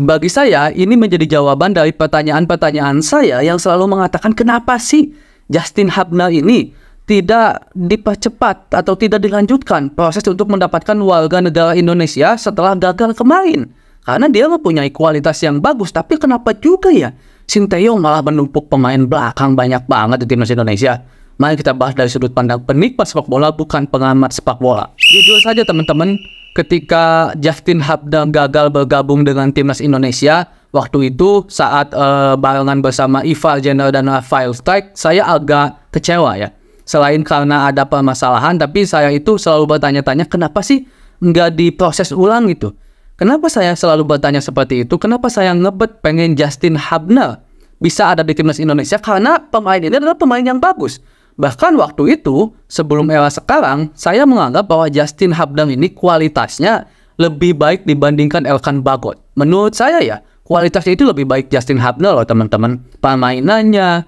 Bagi saya, ini menjadi jawaban dari pertanyaan-pertanyaan saya yang selalu mengatakan kenapa sih Justin Hubner ini tidak dipercepat atau tidak dilanjutkan proses untuk mendapatkan warga negara Indonesia setelah gagal kemarin. Karena dia mempunyai kualitas yang bagus, tapi kenapa juga ya Sinteyong malah menumpuk pemain belakang banyak banget di timnas Indonesia? Mari kita bahas dari sudut pandang penikmat sepak bola, bukan pengamat sepak bola. Jujur saja teman-teman, ketika Justin Hubner gagal bergabung dengan timnas Indonesia, waktu itu saat barengan bersama Ivar Jenner dan Rafael Struijk, saya agak kecewa ya. Selain karena ada permasalahan, tapi saya itu selalu bertanya-tanya kenapa sih nggak diproses ulang gitu. Kenapa saya selalu bertanya seperti itu? Kenapa saya ngebet pengen Justin Hubner bisa ada di timnas Indonesia? Karena pemain ini adalah pemain yang bagus. Bahkan waktu itu, sebelum era sekarang, saya menganggap bahwa Justin Hubner ini kualitasnya lebih baik dibandingkan Elkan Bagot. Menurut saya ya, kualitasnya itu lebih baik Justin Hubner loh teman-teman. Permainannya,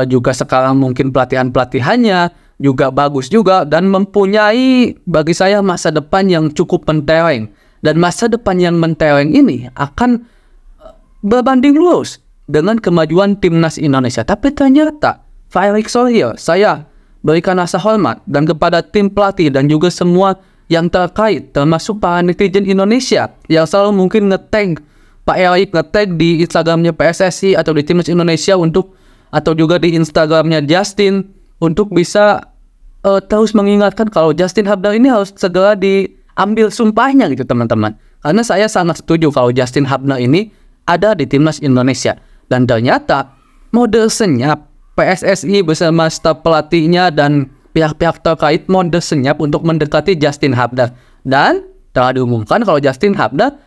juga sekarang mungkin pelatihan-pelatihannya juga bagus juga, dan mempunyai bagi saya masa depan yang cukup mentereng. Dan masa depan yang mentereng ini akan berbanding lurus dengan kemajuan timnas Indonesia. Tapi ternyata Pak Erick Thohir, saya berikan rasa hormat dan kepada tim pelatih dan juga semua yang terkait, termasuk para netizen Indonesia yang selalu mungkin nge-tag Pak Erick, nge-tag di Instagramnya PSSI atau di timnas Indonesia untuk, atau juga di Instagramnya Justin untuk bisa terus mengingatkan kalau Justin Hubner ini harus segera diambil sumpahnya gitu teman-teman. Karena saya sangat setuju kalau Justin Hubner ini ada di timnas Indonesia. Dan ternyata mode senyap PSSI bersama staf pelatihnya dan pihak-pihak terkait mode senyap untuk mendekati Justin Hubner. Dan telah diumumkan kalau Justin Hubner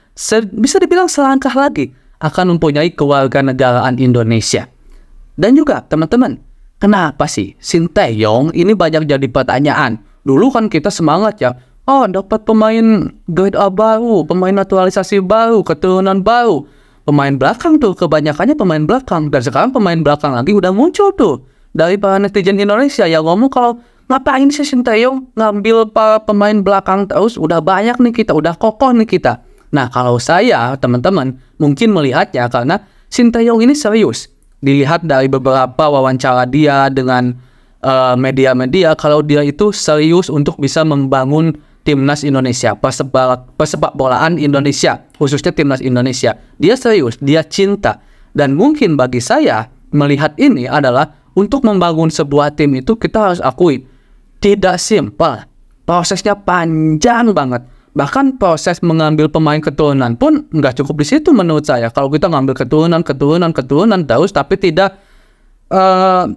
bisa dibilang selangkah lagi akan mempunyai kewarganegaraan Indonesia. Dan juga teman-teman, kenapa sih Sinteyong ini banyak jadi pertanyaan? Dulu kan kita semangat ya, oh dapat pemain grade A baru, pemain naturalisasi baru, keturunan baru. Pemain belakang tuh, kebanyakannya pemain belakang. Dan sekarang pemain belakang lagi udah muncul tuh dari para netizen Indonesia yang ngomong kalau ngapain sih Sinteyong ngambil para pemain belakang terus, udah banyak nih kita, udah kokoh nih kita. Nah kalau saya teman-teman mungkin melihatnya karena Sinteyong ini serius. Dilihat dari beberapa wawancara dia dengan media-media, kalau dia itu serius untuk bisa membangun timnas Indonesia, persepak bolaan Indonesia, khususnya timnas Indonesia. Dia serius, dia cinta. Dan mungkin bagi saya, melihat ini adalah untuk membangun sebuah tim itu kita harus akui, tidak simpel. Prosesnya panjang banget. Bahkan proses mengambil pemain keturunan pun nggak cukup di situ menurut saya. Kalau kita ngambil keturunan terus, tapi tidak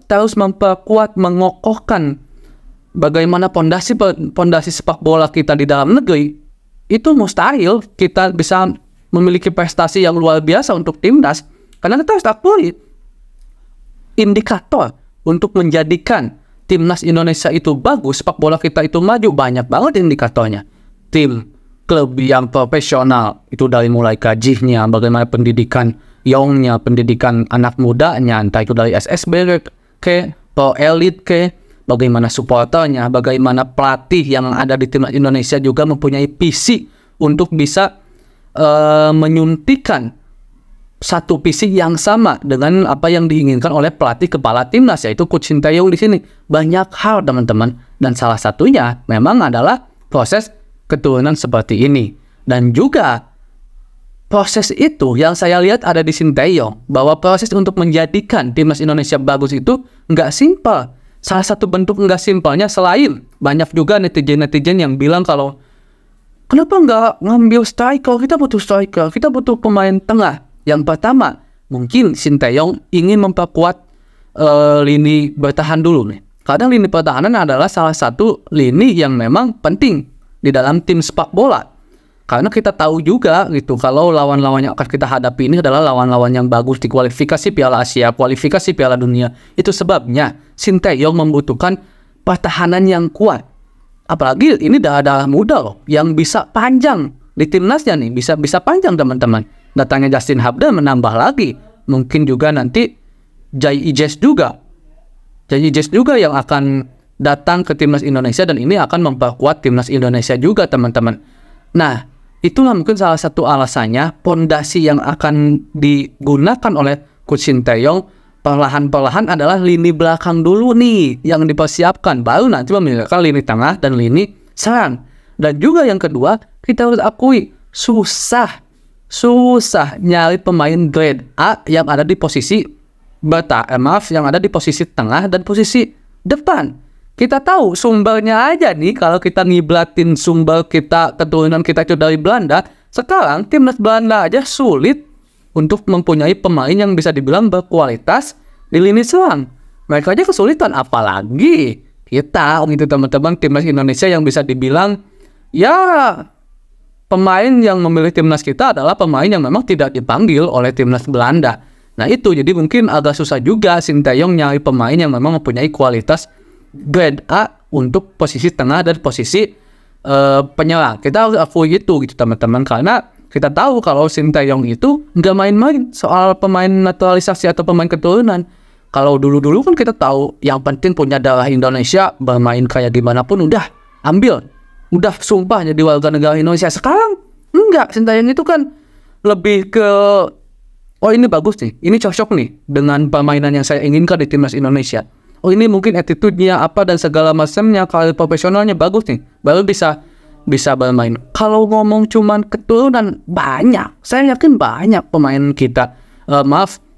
terus memperkuat, mengokohkan bagaimana pondasi sepak bola kita di dalam negeri, itu mustahil kita bisa memiliki prestasi yang luar biasa untuk timnas. Karena kita harus akui, indikator untuk menjadikan timnas Indonesia itu bagus, sepak bola kita itu maju, banyak banget indikatornya. Tim, klub yang profesional, itu dari mulai gajinya, bagaimana pendidikan youngnya, pendidikan anak mudanya, entah itu dari SSB ke Pro Elite ke, bagaimana supporternya, bagaimana pelatih yang ada di timnas Indonesia juga mempunyai visi untuk bisa menyuntikkan satu visi yang sama dengan apa yang diinginkan oleh pelatih kepala timnas, yaitu Coach Sinteyong di sini. Banyak hal teman-teman, dan salah satunya memang adalah proses keturunan seperti ini. Dan juga proses itu yang saya lihat ada di Sinteyong, bahwa proses untuk menjadikan timnas Indonesia bagus itu nggak simpel. Salah satu bentuk nggak simpelnya, selain banyak juga netizen-netizen yang bilang kalau kenapa nggak ngambil striker, kita butuh striker, kita butuh pemain tengah. Yang pertama, mungkin Sinteyong ingin memperkuat lini bertahan dulu nih. Karena lini pertahanan adalah salah satu lini yang memang penting di dalam tim sepak bola. Karena kita tahu juga gitu kalau lawan-lawan yang akan kita hadapi ini adalah lawan-lawan yang bagus di kualifikasi Piala Asia, kualifikasi Piala Dunia. Itu sebabnya Sinteyong membutuhkan pertahanan yang kuat. Apalagi ini darah muda loh, yang bisa panjang di timnasnya nih, bisa panjang teman-teman. Datangnya Justin Hubner menambah lagi. Mungkin juga nanti Jai Ijes juga yang akan datang ke timnas Indonesia, dan ini akan memperkuat timnas Indonesia juga teman-teman. Nah, Itulah mungkin salah satu alasannya pondasi yang akan digunakan oleh Coach Sinteyong perlahan-perlahan adalah lini belakang dulu nih yang dipersiapkan, baru nanti memiliki lini tengah dan lini serang. Dan juga yang kedua, kita harus akui susah nyari pemain grade A yang ada di posisi yang ada di posisi tengah dan posisi depan. Kita tahu sumbernya aja nih, kalau kita ngiblatin sumber kita, keturunan kita itu dari Belanda, sekarang timnas Belanda aja sulit untuk mempunyai pemain yang bisa dibilang berkualitas di lini serang. Mereka aja kesulitan, apalagi kita gitu teman-teman, timnas Indonesia yang bisa dibilang ya pemain yang memilih timnas kita adalah pemain yang memang tidak dipanggil oleh timnas Belanda. Nah itu, jadi mungkin agak susah juga Sinteyong nyari pemain yang memang mempunyai kualitas grade A untuk posisi tengah dan posisi penyerang. Kita harus akui itu gitu teman-teman, karena kita tahu kalau Sinteyong itu nggak main-main soal pemain naturalisasi atau pemain keturunan. Kalau dulu-dulu kan kita tahu yang penting punya darah Indonesia, bermain kayak gimana pun udah ambil, udah sumpah jadi warga negara Indonesia. Sekarang enggak, Sinteyong itu kan lebih ke oh ini bagus nih, ini cocok nih dengan permainan yang saya inginkan di timnas Indonesia. Oh ini mungkin attitude-nya apa dan segala macamnya, karir profesionalnya bagus nih, baru bisa bermain. Kalau ngomong cuman keturunan, banyak, saya yakin banyak pemain kita,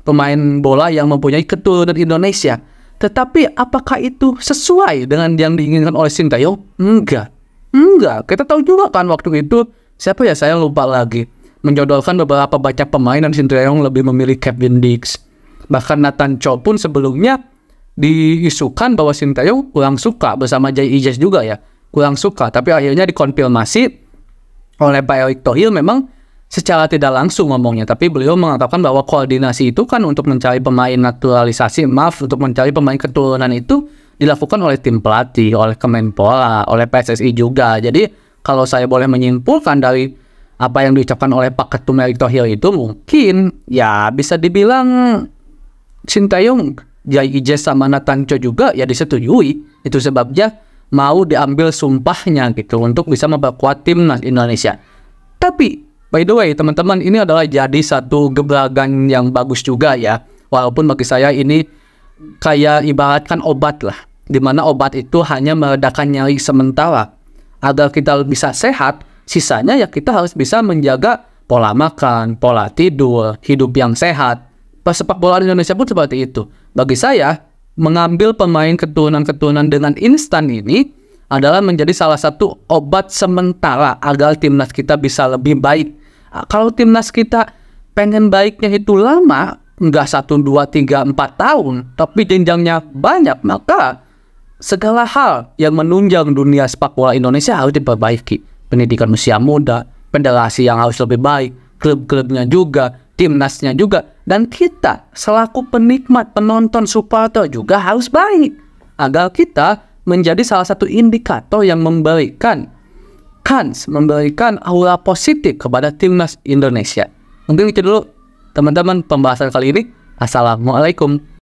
pemain bola yang mempunyai keturunan Indonesia. Tetapi apakah itu sesuai dengan yang diinginkan oleh Sinteyong? Enggak. Kita tahu juga kan waktu itu siapa ya, saya lupa lagi, menjodohkan beberapa banyak pemain dan Sinteyong lebih memilih Kevin Dix. Bahkan Nathan Chow pun sebelumnya diisukan bahwa Sinteyong kurang suka, bersama Jay Ijes juga ya, kurang suka. Tapi akhirnya dikonfirmasi oleh Pak Erick Thohir memang secara tidak langsung ngomongnya, tapi beliau mengatakan bahwa koordinasi itu kan untuk mencari pemain naturalisasi, untuk mencari pemain keturunan itu dilakukan oleh tim pelatih, oleh Kemenpora, oleh PSSI juga. Jadi kalau saya boleh menyimpulkan dari apa yang diucapkan oleh Pak Ketum Erick Thohir itu, mungkin ya bisa dibilang Sinteyong, Jay Ijes sama Nathan Chow juga ya disetujui. Itu sebabnya mau diambil sumpahnya gitu untuk bisa memperkuat timnas Indonesia. Tapi by the way teman-teman, ini adalah jadi satu gebrakan yang bagus juga ya. Walaupun bagi saya ini kayak ibaratkan obat lah, dimana obat itu hanya meredakan nyeri sementara. Agar kita bisa sehat, sisanya ya kita harus bisa menjaga pola makan, pola tidur, hidup yang sehat. Pesepak bola Indonesia pun seperti itu. Bagi saya, mengambil pemain keturunan-keturunan dengan instan ini adalah menjadi salah satu obat sementara agar timnas kita bisa lebih baik. Kalau timnas kita pengen baiknya itu lama, nggak 1, 2, 3, 4 tahun, tapi jenjangnya banyak, maka segala hal yang menunjang dunia sepak bola Indonesia harus diperbaiki. Pendidikan usia muda, federasi yang harus lebih baik, klub-klubnya juga, timnasnya juga, dan kita selaku penikmat, penonton, supporter juga harus baik agar kita menjadi salah satu indikator yang memberikan aura positif kepada timnas Indonesia. Mungkin itu dulu teman-teman pembahasan kali ini. Assalamualaikum.